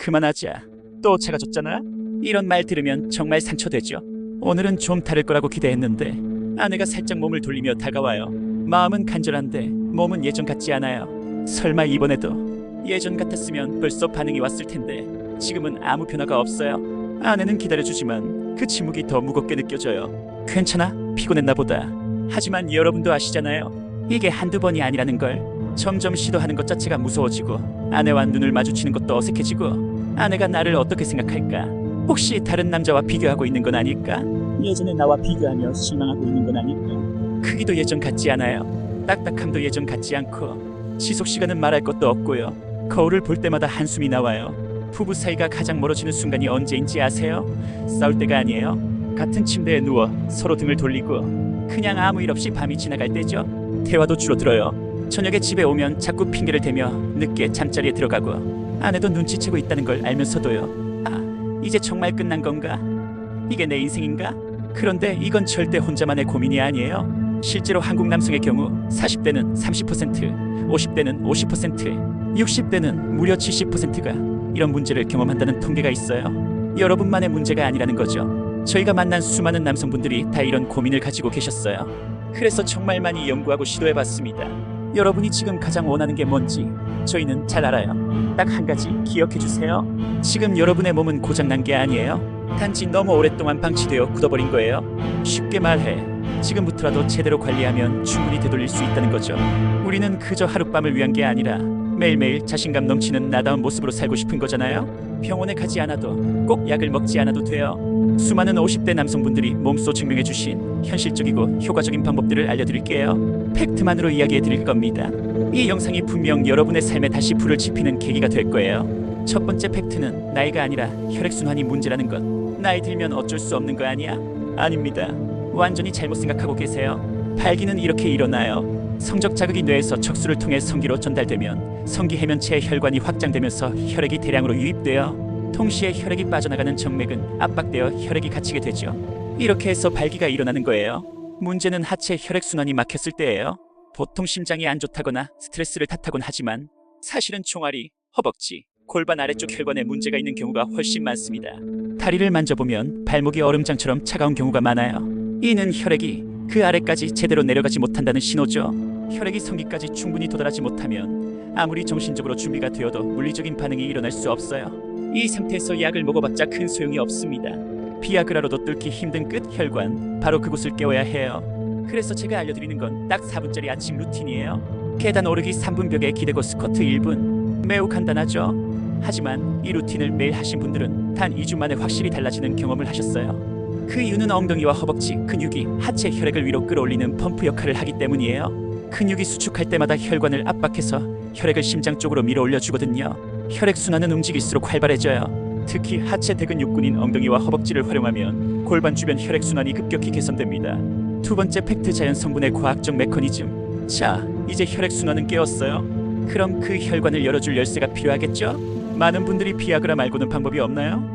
그만하자. 또 작아졌잖아? 이런 말 들으면 정말 상처되죠. 오늘은 좀 다를 거라고 기대했는데 아내가 살짝 몸을 돌리며 다가와요. 마음은 간절한데 몸은 예전 같지 않아요. 설마 이번에도 예전 같았으면 벌써 반응이 왔을 텐데 지금은 아무 변화가 없어요. 아내는 기다려주지만 그 침묵이 더 무겁게 느껴져요. 괜찮아? 피곤했나 보다. 하지만 여러분도 아시잖아요. 이게 한두 번이 아니라는 걸. 점점 시도하는 것 자체가 무서워지고 아내와 눈을 마주치는 것도 어색해지고 아내가 나를 어떻게 생각할까? 혹시 다른 남자와 비교하고 있는 건 아닐까? 예전의 나와 비교하며 실망하고 있는 건 아닐까? 크기도 예전 같지 않아요. 딱딱함도 예전 같지 않고 지속 시간은 말할 것도 없고요. 거울을 볼 때마다 한숨이 나와요. 부부 사이가 가장 멀어지는 순간이 언제인지 아세요? 싸울 때가 아니에요. 같은 침대에 누워 서로 등을 돌리고 그냥 아무 일 없이 밤이 지나갈 때죠. 대화도 줄어들어요. 저녁에 집에 오면 자꾸 핑계를 대며 늦게 잠자리에 들어가고 아내도 눈치채고 있다는 걸 알면서도요. 아, 이제 정말 끝난 건가? 이게 내 인생인가? 그런데 이건 절대 혼자만의 고민이 아니에요. 실제로 한국 남성의 경우 40대는 30%, 50대는 50%, 60대는 무려 70%가 이런 문제를 경험한다는 통계가 있어요. 여러분만의 문제가 아니라는 거죠. 저희가 만난 수많은 남성분들이 다 이런 고민을 가지고 계셨어요. 그래서 정말 많이 연구하고 시도해봤습니다. 여러분이 지금 가장 원하는 게 뭔지 저희는 잘 알아요. 딱 한 가지 기억해주세요. 지금 여러분의 몸은 고장난 게 아니에요. 단지 너무 오랫동안 방치되어 굳어버린 거예요. 쉽게 말해 지금부터라도 제대로 관리하면 충분히 되돌릴 수 있다는 거죠. 우리는 그저 하룻밤을 위한 게 아니라 매일매일 자신감 넘치는 나다운 모습으로 살고 싶은 거잖아요. 병원에 가지 않아도 꼭 약을 먹지 않아도 돼요. 수많은 50대 남성분들이 몸소 증명해주신 현실적이고 효과적인 방법들을 알려드릴게요. 팩트만으로 이야기해드릴 겁니다. 이 영상이 분명 여러분의 삶에 다시 불을 지피는 계기가 될 거예요. 첫 번째 팩트는 나이가 아니라 혈액순환이 문제라는 것. 나이 들면 어쩔 수 없는 거 아니야? 아닙니다. 완전히 잘못 생각하고 계세요. 발기는 이렇게 일어나요. 성적 자극이 뇌에서 척수를 통해 성기로 전달되면 성기 해면체의 혈관이 확장되면서 혈액이 대량으로 유입되어 동시에 혈액이 빠져나가는 정맥은 압박되어 혈액이 갇히게 되죠. 이렇게 해서 발기가 일어나는 거예요. 문제는 하체 혈액순환이 막혔을 때예요. 보통 심장이 안 좋다거나 스트레스를 탓하곤 하지만 사실은 종아리, 허벅지, 골반 아래쪽 혈관에 문제가 있는 경우가 훨씬 많습니다. 다리를 만져보면 발목이 얼음장처럼 차가운 경우가 많아요. 이는 혈액이 그 아래까지 제대로 내려가지 못한다는 신호죠. 혈액이 성기까지 충분히 도달하지 못하면 아무리 정신적으로 준비가 되어도 물리적인 반응이 일어날 수 없어요. 이 상태에서 약을 먹어봤자 큰 소용이 없습니다. 비아그라로도 뚫기 힘든 끝 혈관, 바로 그곳을 깨워야 해요. 그래서 제가 알려드리는 건 딱 4분짜리 아침 루틴이에요. 계단 오르기 3분, 벽에 기대고 스쿼트 1분. 매우 간단하죠? 하지만 이 루틴을 매일 하신 분들은 단 2주 만에 확실히 달라지는 경험을 하셨어요. 그 이유는 엉덩이와 허벅지, 근육이 하체 혈액을 위로 끌어올리는 펌프 역할을 하기 때문이에요. 근육이 수축할 때마다 혈관을 압박해서 혈액을 심장 쪽으로 밀어올려 주거든요. 혈액순환은 움직일수록 활발해져요. 특히 하체 대근육군인 엉덩이와 허벅지를 활용하면 골반 주변 혈액순환이 급격히 개선됩니다. 두 번째 팩트, 자연 성분의 과학적 메커니즘. 자, 이제 혈액순환은 깨웠어요. 그럼 그 혈관을 열어줄 열쇠가 필요하겠죠? 많은 분들이 비아그라 말고는 방법이 없나요?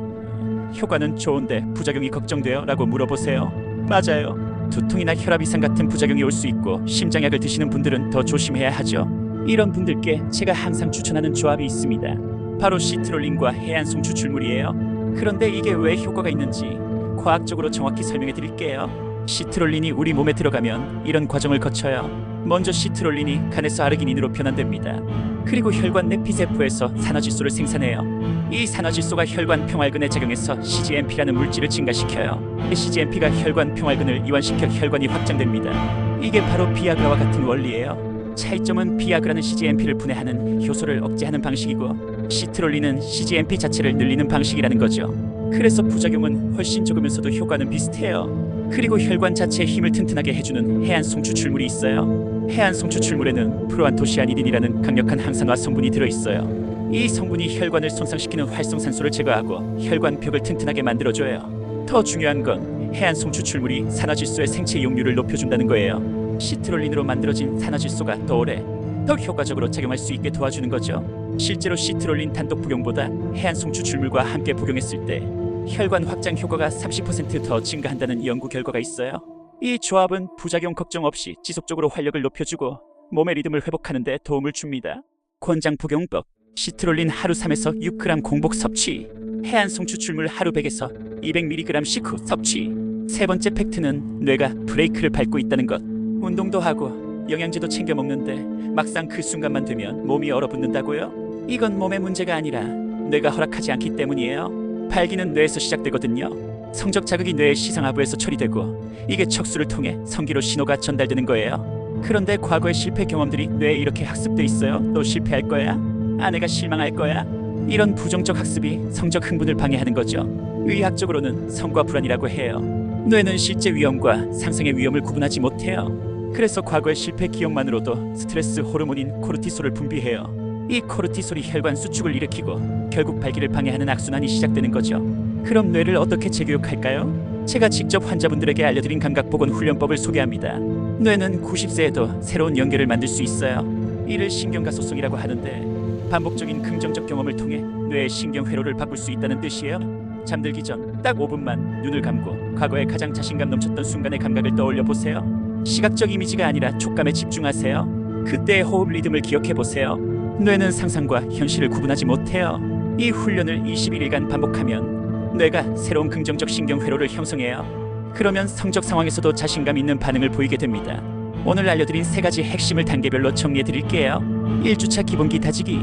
효과는 좋은데 부작용이 걱정돼요? 라고 물어보세요. 맞아요. 두통이나 혈압 이상 같은 부작용이 올 수 있고 심장약을 드시는 분들은 더 조심해야 하죠. 이런 분들께 제가 항상 추천하는 조합이 있습니다. 바로 시트롤린과 해안송 추출물이에요. 그런데 이게 왜 효과가 있는지 과학적으로 정확히 설명해 드릴게요. 시트롤린이 우리 몸에 들어가면 이런 과정을 거쳐요. 먼저 시트롤린이 간에서 아르기닌으로 변환됩니다. 그리고 혈관 내 피세포에서 산화질소를 생산해요. 이 산화질소가 혈관 평활근에 작용해서 CGMP라는 물질을 증가시켜요. CGMP가 혈관 평활근을 이완시켜 혈관이 확장됩니다. 이게 바로 비아그라와 같은 원리예요. 차이점은 비아그라는 CGMP를 분해하는 효소를 억제하는 방식이고 시트롤린은 CGMP 자체를 늘리는 방식이라는 거죠. 그래서 부작용은 훨씬 적으면서도 효과는 비슷해요. 그리고 혈관 자체의 힘을 튼튼하게 해주는 해안송 추출물이 있어요. 해안송 추출물에는 프로안토시아니딘이라는 강력한 항산화 성분이 들어있어요. 이 성분이 혈관을 손상시키는 활성산소를 제거하고 혈관 벽을 튼튼하게 만들어줘요. 더 중요한 건 해안송 추출물이 산화질소의 생체 용률을 높여준다는 거예요. 시트롤린으로 만들어진 산화질소가 더 오래, 더 효과적으로 작용할 수 있게 도와주는 거죠. 실제로 시트롤린 단독 복용보다 해안송 추출물과 함께 복용했을 때 혈관 확장 효과가 30% 더 증가한다는 연구 결과가 있어요. 이 조합은 부작용 걱정 없이 지속적으로 활력을 높여주고 몸의 리듬을 회복하는 데 도움을 줍니다. 권장 복용법. 시트롤린 하루 3에서 6g 공복 섭취, 해안 송추 출물 하루 100에서 200mg 식후 섭취. 세 번째 팩트는 뇌가 브레이크를 밟고 있다는 것. 운동도 하고 영양제도 챙겨 먹는데 막상 그 순간만 되면 몸이 얼어붙는다고요? 이건 몸의 문제가 아니라 뇌가 허락하지 않기 때문이에요. 발기는 뇌에서 시작되거든요. 성적 자극이 뇌의 시상하부에서 처리되고 이게 척수를 통해 성기로 신호가 전달되는 거예요. 그런데 과거의 실패 경험들이 뇌에 이렇게 학습돼 있어요. 또 실패할 거야? 아내가 실망할 거야? 이런 부정적 학습이 성적 흥분을 방해하는 거죠. 의학적으로는 성과 불안이라고 해요. 뇌는 실제 위험과 상상의 위험을 구분하지 못해요. 그래서 과거의 실패 기억만으로도 스트레스 호르몬인 코르티솔을 분비해요. 이 코르티솔이 혈관 수축을 일으키고 결국 발기를 방해하는 악순환이 시작되는 거죠. 그럼 뇌를 어떻게 재교육할까요? 제가 직접 환자분들에게 알려드린 감각복원 훈련법을 소개합니다. 뇌는 90세에도 새로운 연결을 만들 수 있어요. 이를 신경가소성이라고 하는데 반복적인 긍정적 경험을 통해 뇌의 신경 회로를 바꿀 수 있다는 뜻이에요. 잠들기 전 딱 5분만 눈을 감고 과거에 가장 자신감 넘쳤던 순간의 감각을 떠올려 보세요. 시각적 이미지가 아니라 촉감에 집중하세요. 그때의 호흡 리듬을 기억해 보세요. 뇌는 상상과 현실을 구분하지 못해요. 이 훈련을 21일간 반복하면 뇌가 새로운 긍정적 신경 회로를 형성해요. 그러면 성적 상황에서도 자신감 있는 반응을 보이게 됩니다. 오늘 알려드린 3가지 핵심을 단계별로 정리해 드릴게요. 1주차 기본기 다지기.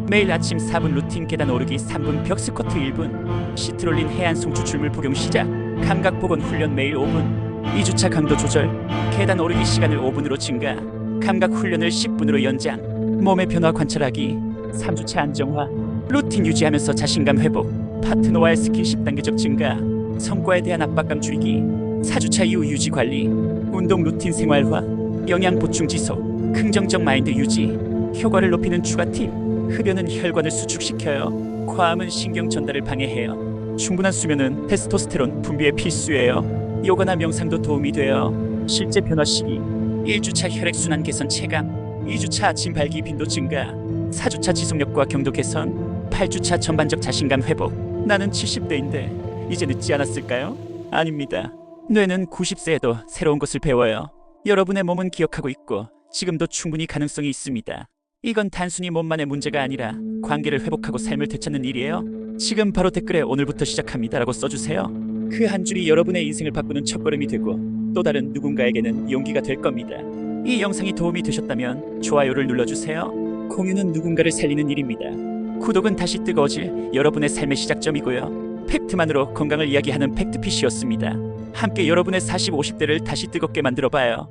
매일 아침 4분 루틴 계단 오르기 3분 벽 스쿼트 1분 시트롤린 해안 송추 출물 복용 시작. 감각 복원 훈련 매일 5분 2주차 강도 조절. 계단 오르기 시간을 5분으로 증가. 감각 훈련을 10분으로 연장. 몸의 변화 관찰하기. 3주차 안정화. 루틴 유지하면서 자신감 회복. 파트너와의 스킨십 단계적 증가. 성과에 대한 압박감 줄이기. 4주차 이후 유지 관리. 운동 루틴 생활화. 영양 보충 지속. 긍정적 마인드 유지. 효과를 높이는 추가 팁. 흡연은 혈관을 수축시켜요. 과음은 신경 전달을 방해해요. 충분한 수면은 테스토스테론 분비에 필수예요. 요가나 명상도 도움이 돼요. 실제 변화 시기. 1주차 혈액순환 개선 체감. 2주차 아침 발기 빈도 증가. 4주차 지속력과 경도 개선. 8주차 전반적 자신감 회복. 나는 70대인데 이제 늦지 않았을까요? 아닙니다. 뇌는 90세에도 새로운 것을 배워요. 여러분의 몸은 기억하고 있고 지금도 충분히 가능성이 있습니다. 이건 단순히 몸만의 문제가 아니라 관계를 회복하고 삶을 되찾는 일이에요. 지금 바로 댓글에 오늘부터 시작합니다라고 써주세요. 그 한 줄이 여러분의 인생을 바꾸는 첫걸음이 되고 또 다른 누군가에게는 용기가 될 겁니다. 이 영상이 도움이 되셨다면 좋아요를 눌러주세요. 공유는 누군가를 살리는 일입니다. 구독은 다시 뜨거워질 여러분의 삶의 시작점이고요. 팩트만으로 건강을 이야기하는 팩트피쉬였습니다. 함께 여러분의 40, 50대를 다시 뜨겁게 만들어봐요.